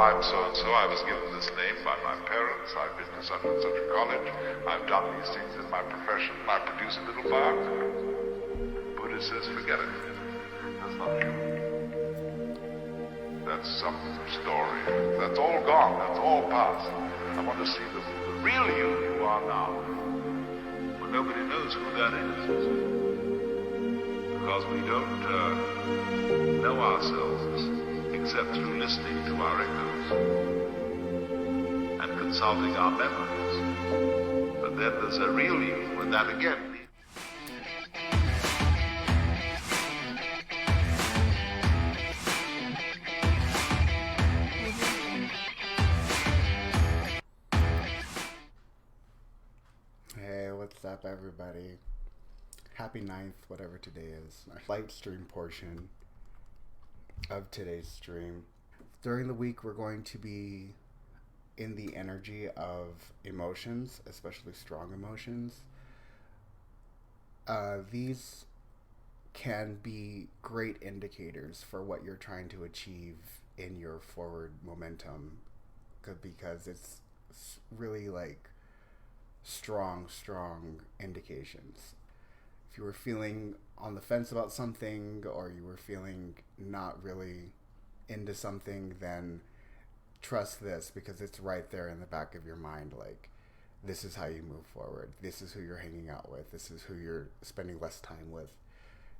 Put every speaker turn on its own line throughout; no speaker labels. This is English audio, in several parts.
I'm so-and-so. I was given this name by my parents. I've been to such and such a college. I've done these things in my profession. I produce a little biography. Buddha says, forget it. That's not you. That's some story. That's all gone. That's all past. I want to see the real you are now. But nobody knows who that is. Because we don't know ourselves except through listening to our echoes and consulting our memories. But then there's a real you, and that again.
Hey, what's up, everybody? Happy 9th, whatever today is. Light stream portion of today's stream. During the week, we're going to be in the energy of emotions, especially strong emotions. These can be great indicators for what you're trying to achieve in your forward momentum, because it's really like strong indications. If you were feeling on the fence about something, or you were feeling not really into something, then trust this, because it's right there in the back of your mind. Like, this is how you move forward. This is who you're hanging out with. This is who you're spending less time with.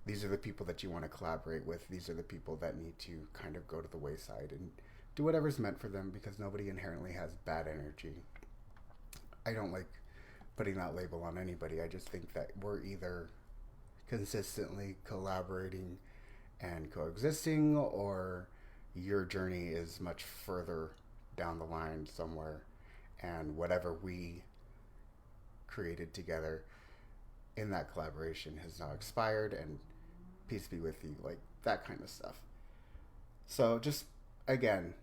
These are the people that you want to collaborate with. These are the people that need to kind of go to the wayside and do whatever's meant for them, because nobody inherently has bad energy. I don't like putting that label on anybody. I just think that we're either consistently collaborating and coexisting, or your journey is much further down the line somewhere, and whatever we created together in that collaboration has now expired, and peace be with you, like that kind of stuff. So just, again,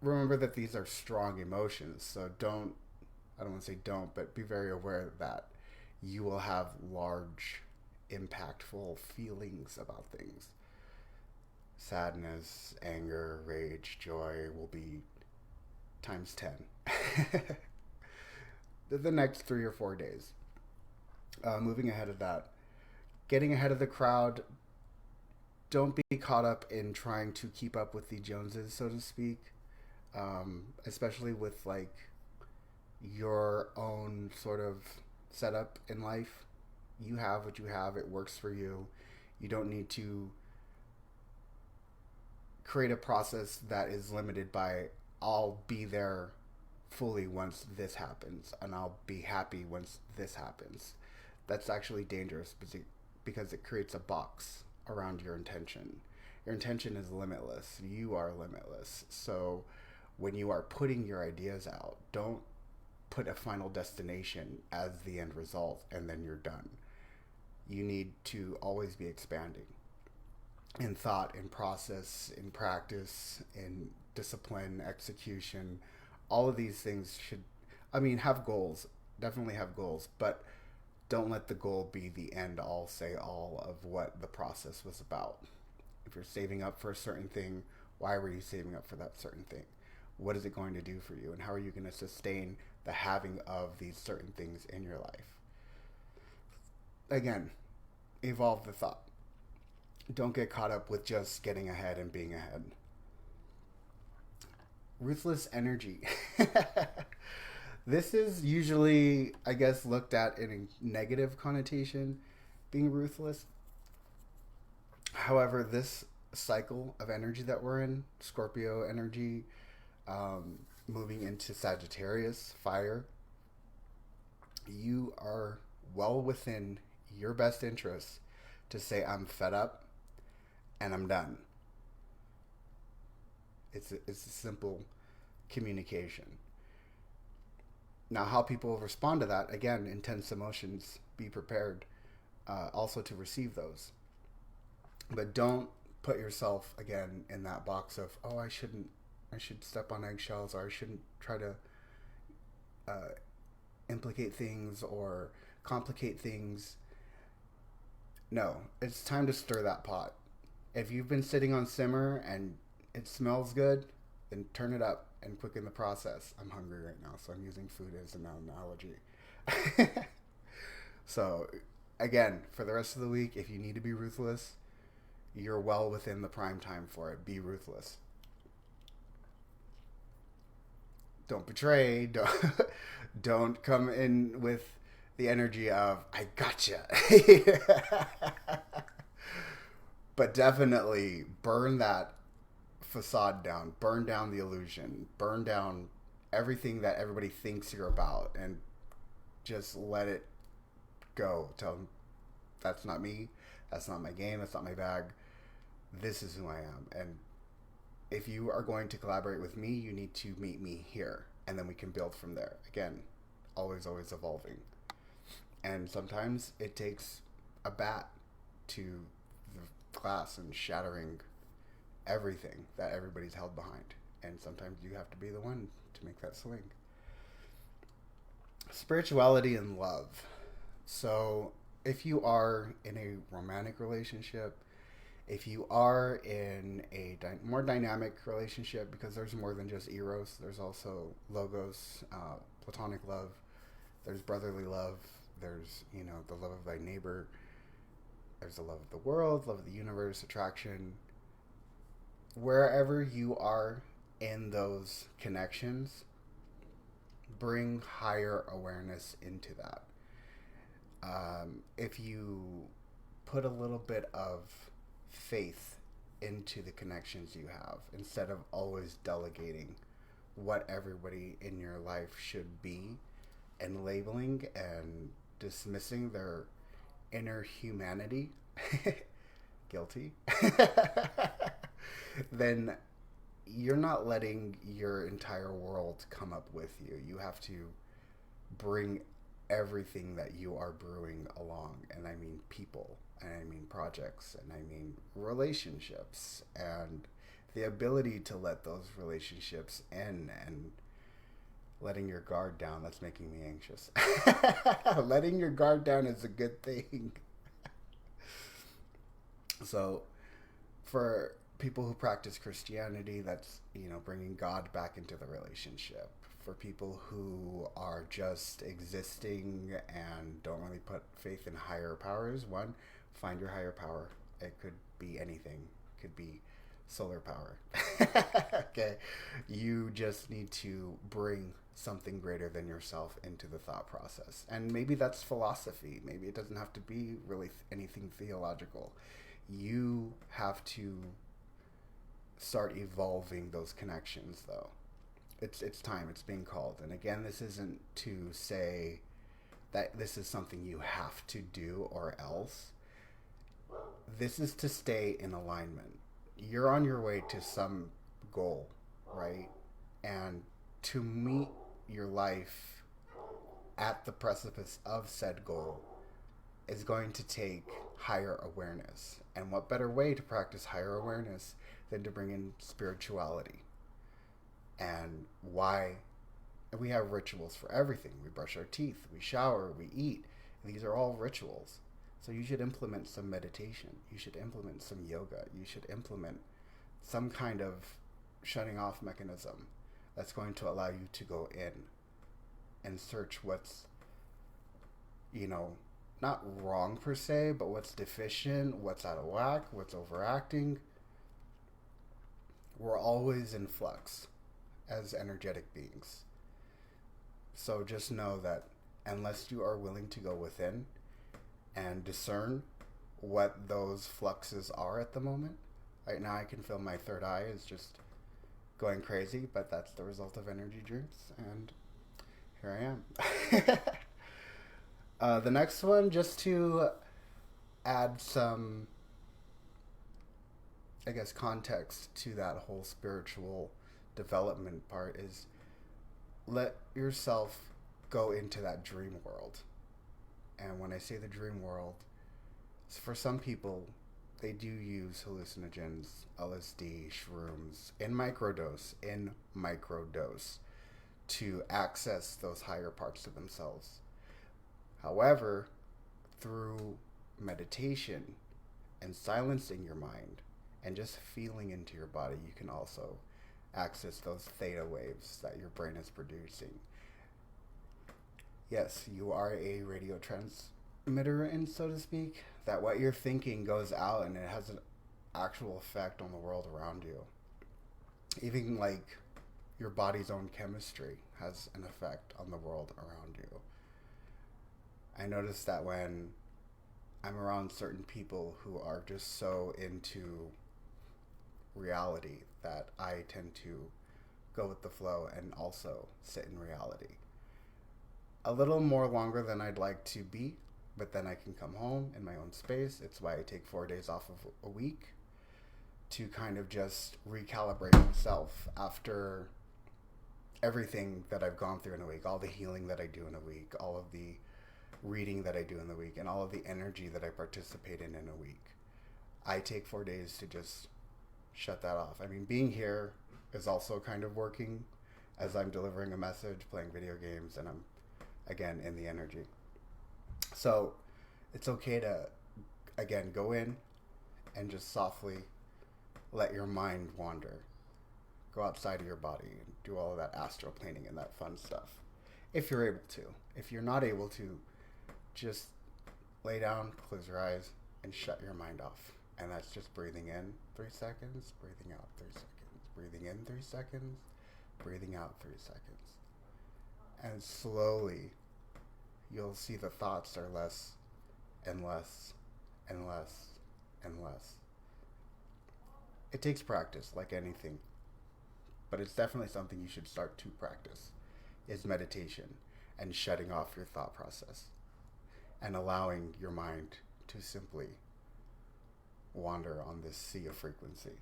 remember that these are strong emotions, so I don't want to say don't, but be very aware that you will have large, impactful feelings about things. Sadness, anger, rage, joy will be times 10 the next 3 or 4 days. Moving ahead of that, getting ahead of the crowd. Don't be caught up in trying to keep up with the Joneses, so to speak, especially with like your own sort of setup in life. You have what you have. It works for you. You don't need to create a process that is limited by, I'll be there fully once this happens, and I'll be happy once this happens. That's actually dangerous, because it creates a box around your intention. Your intention is limitless. You are limitless. So when you are putting your ideas out, don't put a final destination as the end result and then you're done. You need to always be expanding in thought, in process, in practice, in discipline, execution. All of these things should, have goals. Definitely have goals, but don't let the goal be the end all, say all of what the process was about. If you're saving up for a certain thing, why were you saving up for that certain thing? What is it going to do for you? And how are you going to sustain the having of these certain things in your life? Again, evolve the thought. Don't get caught up with just getting ahead and being ahead. Ruthless energy. This is usually, I guess, looked at in a negative connotation, being ruthless. However, this cycle of energy that we're in, Scorpio energy, moving into Sagittarius, fire, you are well within your best interest to say, I'm fed up and I'm done. It's a simple communication. Now, how people respond to that, again, intense emotions, be prepared also to receive those. But don't put yourself, again, in that box of, oh, I should step on eggshells, or I shouldn't try to implicate things or complicate things. No, it's time to stir that pot. If you've been sitting on simmer and it smells good, then turn it up and quicken the process. I'm hungry right now, so I'm using food as an analogy. So, again, for the rest of the week, if you need to be ruthless, you're well within the prime time for it. Be ruthless. Don't betray. Don't come in with the energy of I gotcha. But definitely burn that facade down. Burn down the illusion. Burn down everything that everybody thinks you're about, and just let it go. Tell them that's not me. That's not my game. That's not my bag. This is who I am. And if you are going to collaborate with me, you need to meet me here, and then we can build from there. Again, always evolving. And sometimes it takes a bat to the glass and shattering everything that everybody's held behind. And sometimes you have to be the one to make that swing. Spirituality and love. So if you are in a romantic relationship, if you are in a more dynamic relationship, because there's more than just eros, there's also logos, platonic love, there's brotherly love, there's, the love of thy neighbor, there's the love of the world, love of the universe, attraction. Wherever you are in those connections, bring higher awareness into that. If you put a little bit of faith into the connections you have, instead of always delegating what everybody in your life should be and labeling and dismissing their inner humanity, guilty, then you're not letting your entire world come up with you. You have to bring everything that you are brewing along. And I mean people, and I mean projects, and I mean relationships, and the ability to let those relationships end, and letting your guard down. That's making me anxious. Letting your guard down is a good thing. So for people who practice Christianity, that's, bringing God back into the relationship. For people who are just existing and don't really put faith in higher powers, one, find your higher power. It could be anything. It could be solar power. Okay. You just need to bring something greater than yourself into the thought process. And maybe that's philosophy. Maybe it doesn't have to be really anything theological. You have to start evolving those connections, though. It's time. It's being called. And again, this isn't to say that this is something you have to do or else. This is to stay in alignment. You're on your way to some goal, right? And to meet your life at the precipice of said goal is going to take higher awareness. And what better way to practice higher awareness than to bring in spirituality? And why we have rituals for everything. We brush our teeth, we shower, we eat. These are all rituals. So you should implement some meditation. You should implement some yoga. You should implement some kind of shutting off mechanism that's going to allow you to go in and search what's, not wrong per se, but what's deficient, what's out of whack, what's overacting. We're always in flux as energetic beings. So just know that unless you are willing to go within and discern what those fluxes are at the moment, right now I can feel my third eye is just going crazy, but that's the result of energy drinks, and here I am. The next one, just to add some, context to that whole spiritual development part, is let yourself go into that dream world. And when I say the dream world, for some people, they do use hallucinogens, LSD, shrooms, in microdose, to access those higher parts of themselves. However, through meditation and silencing your mind and just feeling into your body, you can also access those theta waves that your brain is producing. Yes, you are a radio transmitter, and so to speak, that what you're thinking goes out and it has an actual effect on the world around you. Even like your body's own chemistry has an effect on the world around you. I notice that when I'm around certain people who are just so into reality that I tend to go with the flow and also sit in reality. A little more longer than I'd like to be, but then I can come home in my own space. It's why I take 4 days off of a week to kind of just recalibrate myself after everything that I've gone through in a week, all the healing that I do in a week, all of the reading that I do in the week, and all of the energy that I participate in a week. I take 4 days to just shut that off. I mean, being here is also kind of working as I'm delivering a message, playing video games, and I'm, again, in the energy. So it's okay to, again, go in and just softly let your mind wander. Go outside of your body and do all of that astral planing and that fun stuff. If you're able to. If you're not able to, just lay down, close your eyes, and shut your mind off. And that's just breathing in 3 seconds, breathing out 3 seconds, breathing in 3 seconds, breathing out 3 seconds. And slowly, you'll see the thoughts are less and less and less and less. It takes practice, like anything. But it's definitely something you should start to practice, is meditation and shutting off your thought process and allowing your mind to simply wander on this sea of frequency.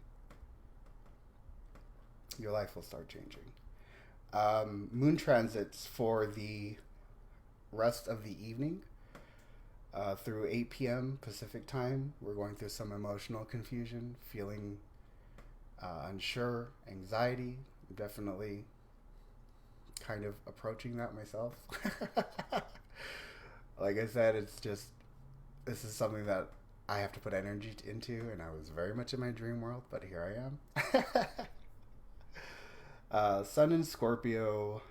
Your life will start changing. Moon transits for the rest of the evening through 8 p.m. Pacific time. We're going through some emotional confusion, feeling unsure, anxiety. I'm definitely kind of approaching that myself. Like I said, this is something that I have to put energy into, and I was very much in my dream world, but here I am. Sun in Scorpio,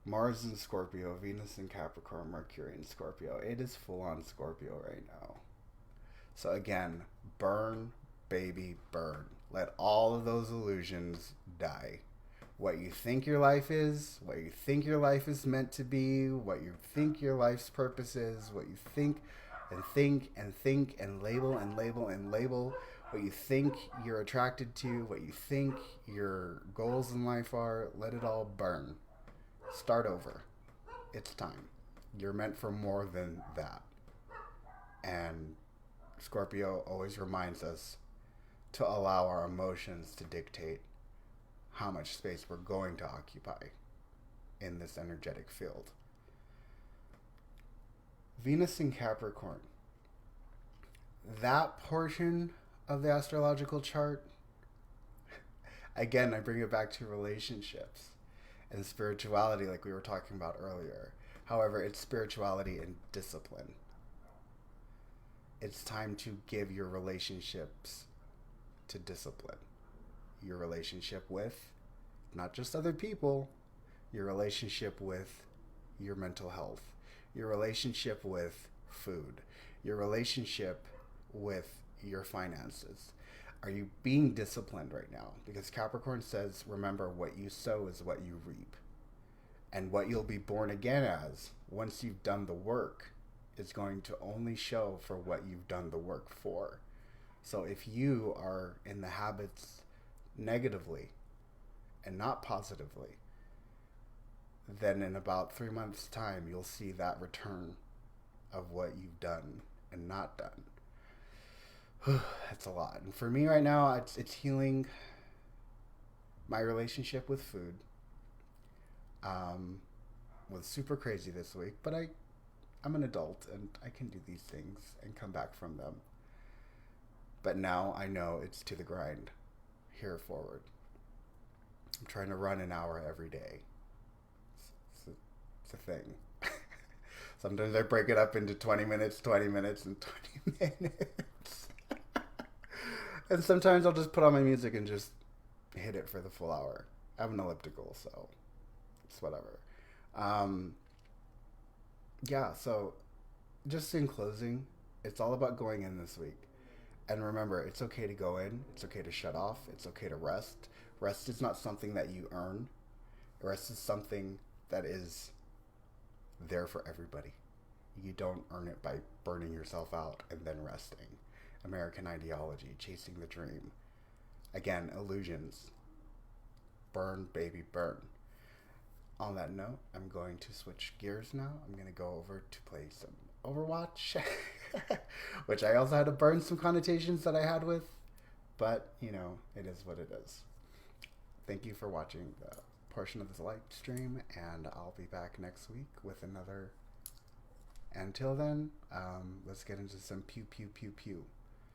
Mars in Scorpio, Venus in Capricorn, Mercury in Scorpio. It is full on Scorpio right now. So again, burn, baby, burn. Let all of those illusions die. What you think your life is, what you think your life is meant to be, what you think your life's purpose is, what you think and think and think and label and label and label, what you think you're attracted to, what you think your goals in life are, let it all burn. Start over. It's time. You're meant for more than that. And Scorpio always reminds us to allow our emotions to dictate how much space we're going to occupy in this energetic field. Venus in Capricorn. That portion of the astrological chart, again, I bring it back to relationships and spirituality like we were talking about earlier. However, it's spirituality and discipline. It's time to give your relationships to discipline. Your relationship with not just other people, your relationship with your mental health, your relationship with food, your relationship with your finances. Are you being disciplined right now? Because Capricorn says, remember, what you sow is what you reap. And what you'll be born again as, once you've done the work, is going to only show for what you've done the work for. So if you are in the habits negatively and not positively, then in about 3 months' time, you'll see that return of what you've done and not done. That's a lot. And for me right now, it's healing my relationship with food. Was super crazy this week, but I'm an adult and I can do these things and come back from them. But now I know it's to the grind here forward. I'm trying to run an hour every day. It's a thing. Sometimes I break it up into 20 minutes, and 20 minutes. And sometimes I'll just put on my music and just hit it for the full hour. I have an elliptical, so it's whatever. Um, yeah, so just in closing, it's all about going in this week. And remember, it's okay to go in, it's okay to shut off, it's okay to rest. Rest is not something that you earn, rest is something that is there for everybody. You don't earn it by burning yourself out and then resting. American ideology, chasing the dream. Again, illusions. Burn, baby, burn. On that note, I'm going to switch gears now. I'm going to go over to play some Overwatch, which I also had to burn some connotations that I had with, but, you know, it is what it is. Thank you for watching the portion of this live stream, and I'll be back next week with another. Until then, let's get into some pew pew pew pew.